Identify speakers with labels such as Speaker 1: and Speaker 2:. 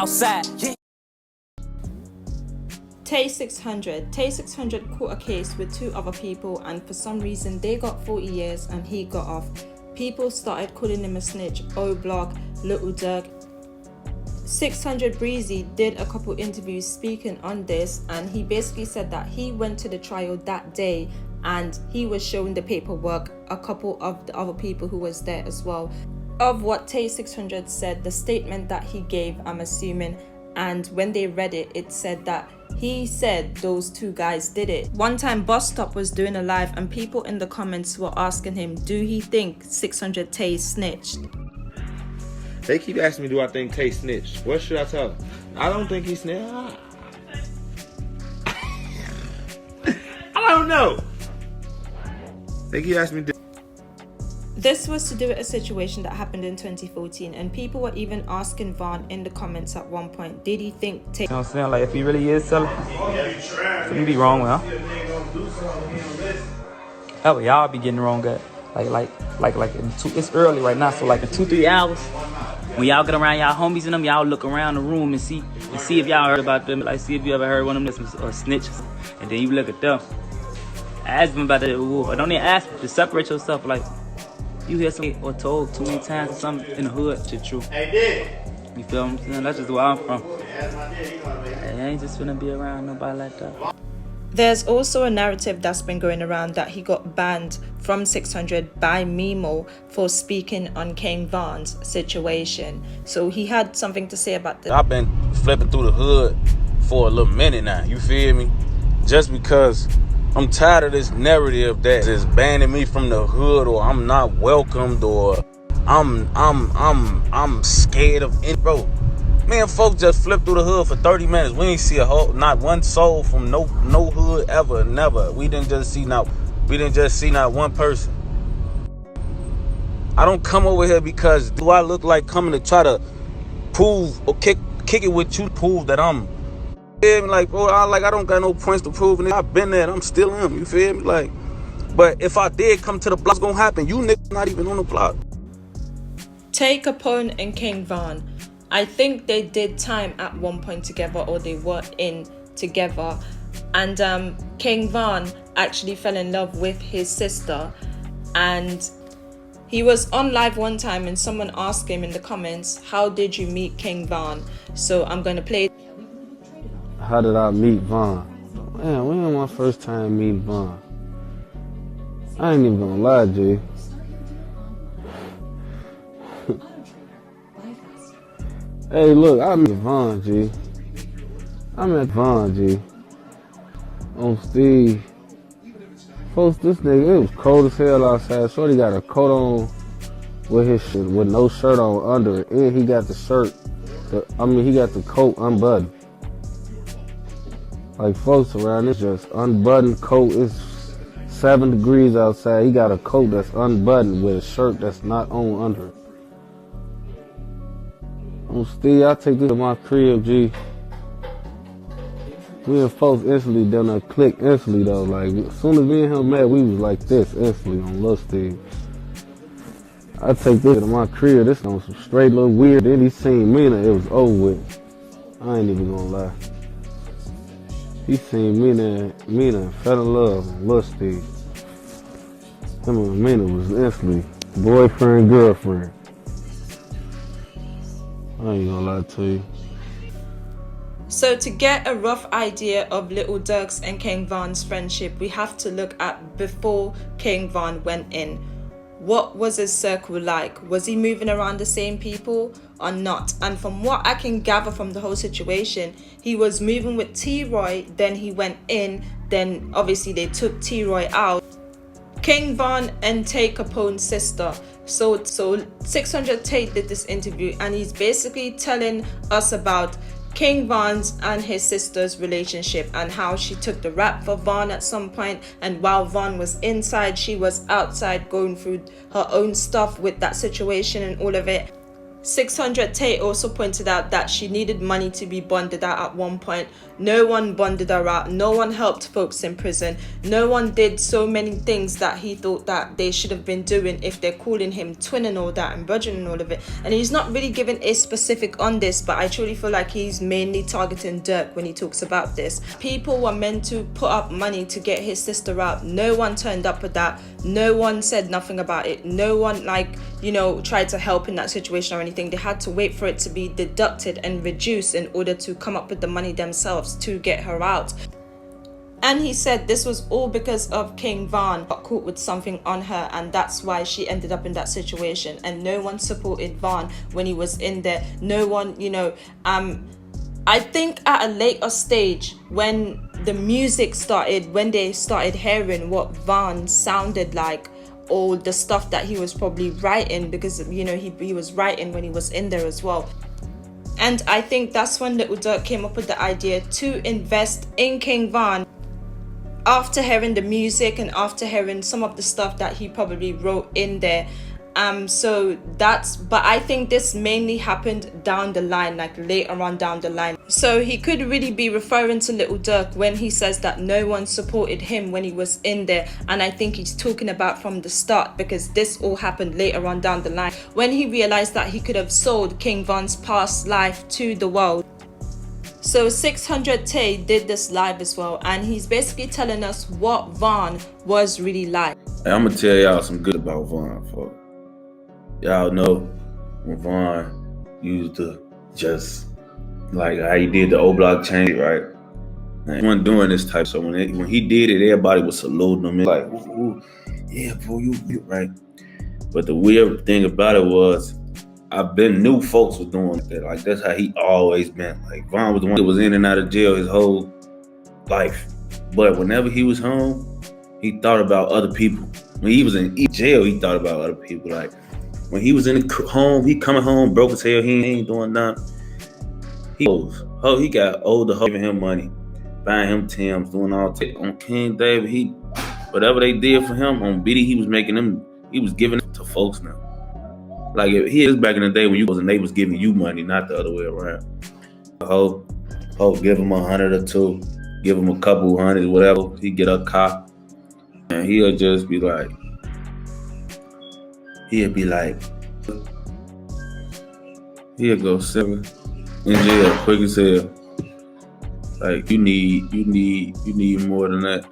Speaker 1: Southside. Yeah.
Speaker 2: Tay 600 caught a case with 2 other people, and for some reason they got 40 years and he got off. People started calling him a snitch, O-Block, Little Dirk. 600 Breezy did a couple interviews speaking on this, and he basically said that he went to the trial that day and he was showing the paperwork, a couple of the other people who was there as well, of what Tay 600 said, the statement that he gave, I'm assuming. And when they read it, it said that he said those 2 guys did it. One time Bus Stop was doing a live and people in the comments were asking him, do he think 600 Tay snitched?
Speaker 3: They keep asking me, do I think Tay snitched? What should I tell them? I don't think he snitched. I don't know. They keep asking me.
Speaker 2: This was to do with a situation that happened in 2014, and people were even asking Vaughn in the comments at one point, did he think Tay...
Speaker 4: You know what I'm saying? Like, if he really is selling, couldn't be wrong with him. Hell, y'all be getting wrong at it's early right now, so like in 2-3 hours, when y'all get around y'all homies and them, y'all look around the room and see if y'all heard about them. Like, see if you ever heard one of them that's a snitch, and then you look at them. Ask them about that. Don't even ask them. Just separate yourself. Like, you hear something or told too many times or something in the hood, it's true. You feel what I'm saying? That's just where I'm from. I ain't just finna be around nobody like that.
Speaker 2: There's also a narrative that's been going around that he got banned from 600 by Memo for speaking on King Von's situation. So he had something to say about this.
Speaker 5: I've been flipping through the hood for a little minute now, you feel me? Just because I'm tired of this narrative that is banning me from the hood, or I'm not welcomed, or I'm scared of it, bro. Man, folks just flip through the hood for 30 minutes. We ain't see not one soul from no hood ever, never. We didn't just see not one person. I don't come over here because do I look like coming to try to prove or kick it with you, prove that I'm. You feel me? Like, bro, I don't got no points to prove, and I've been there and I'm still am. You feel me? Like, but if I did come to the block, what's gonna happen? You niggas not even on the block.
Speaker 2: Tay Capone and King Von, I think they did time at one point together, or they were in together, and King Von actually fell in love with his sister, and he was on live one time and someone asked him in the comments, how did you meet King Von? So I'm going to play.
Speaker 6: How did I meet Von? Man, when was my first time meeting Von? I ain't even gonna lie, G. Hey, look, I met Von, G. On Steve. Folks, this nigga, it was cold as hell outside. Shorty got a coat on with his shit, with no shirt on under it. And he got the shirt, he got the coat unbuttoned. Like, folks around, it's just unbuttoned coat. It's 7 degrees outside. He got a coat that's unbuttoned with a shirt that's not on under it. On Steve, I take this to my crib, G. We and folks instantly done a click instantly though. Like, as soon as me and him met, we was like this instantly on Lil Steve. I take this to my crib, this on some straight little weird. Then he seen Mina, it was over with. I ain't even gonna lie. He seen Mina and fell in love on Lil Steve. Him and Mina was instantly boyfriend, girlfriend. I ain't gonna lie to you.
Speaker 2: So to get a rough idea of Little Dirk's and King Von's friendship, we have to look at before King Von went in. What was his circle like? Was he moving around the same people or not? And from what I can gather from the whole situation, he was moving with T-Roy, then he went in, then obviously they took T-Roy out. King Von and Tay Capone's sister. So 600 Tay did this interview and he's basically telling us about King Von's and his sister's relationship and how she took the rap for Von at some point, and while Von was inside, she was outside going through her own stuff with that situation and all of it. 600 Tay also pointed out that she needed money to be bonded out at one point. No one bonded her out. No one helped folks in prison. No one did so many things that he thought that they should have been doing if they're calling him twin and all that and budget and all of it. And he's not really given a specific on this, but I truly feel like he's mainly targeting Dirk when he talks about this. People were meant to put up money to get his sister out. No one turned up with that. No one said nothing about it. No one, like, you know, tried to help in that situation or anything. They had to wait for it to be deducted and reduced in order to come up with the money themselves to get her out. And he said this was all because of King Von got caught with something on her, and that's why she ended up in that situation. And no one supported Von when he was in there. No one, you know, I think at a later stage when the music started, when they started hearing what Von sounded like, all the stuff that he was probably writing, because, you know, he was writing when he was in there as well. And I think that's when Little Dirk came up with the idea to invest in King Von after hearing the music and after hearing some of the stuff that he probably wrote in there. So that's, but I think this mainly happened down the line, like later on down the line. So he could really be referring to Little Dirk when he says that no one supported him when he was in there. And I think he's talking about from the start, because this all happened later on down the line when he realized that he could have sold King Von's past life to the world. So 600 Tay did this live as well, and he's basically telling us what Von was really like.
Speaker 5: Hey, I'm gonna tell y'all some good about Von, folks. Y'all know when Von used to just, like how he did the O Block change, right? And he wasn't doing this type, so when he did it, everybody was saluting him. Like, ooh, yeah, bro, you right. But the weird thing about it was, I've been knew folks were doing that. Like, that's how he always been. Like, Von was the one that was in and out of jail his whole life. But whenever he was home, he thought about other people. When he was in jail, he thought about other people. Like, when he was in the home, he coming home broke as hell. He ain't doing nothing. He got older, giving him money, buying him Timbs, doing all on King David. Whatever they did for him on BD, he was making them. He was giving it to folks now. Like, he is back in the day when you was and they was giving you money, not the other way around. Ho, give him 100 or two, give him a couple hundred, whatever. He get a car, and he'll just be like, he'll go 7 in jail quick as hell. Like, you need more than that.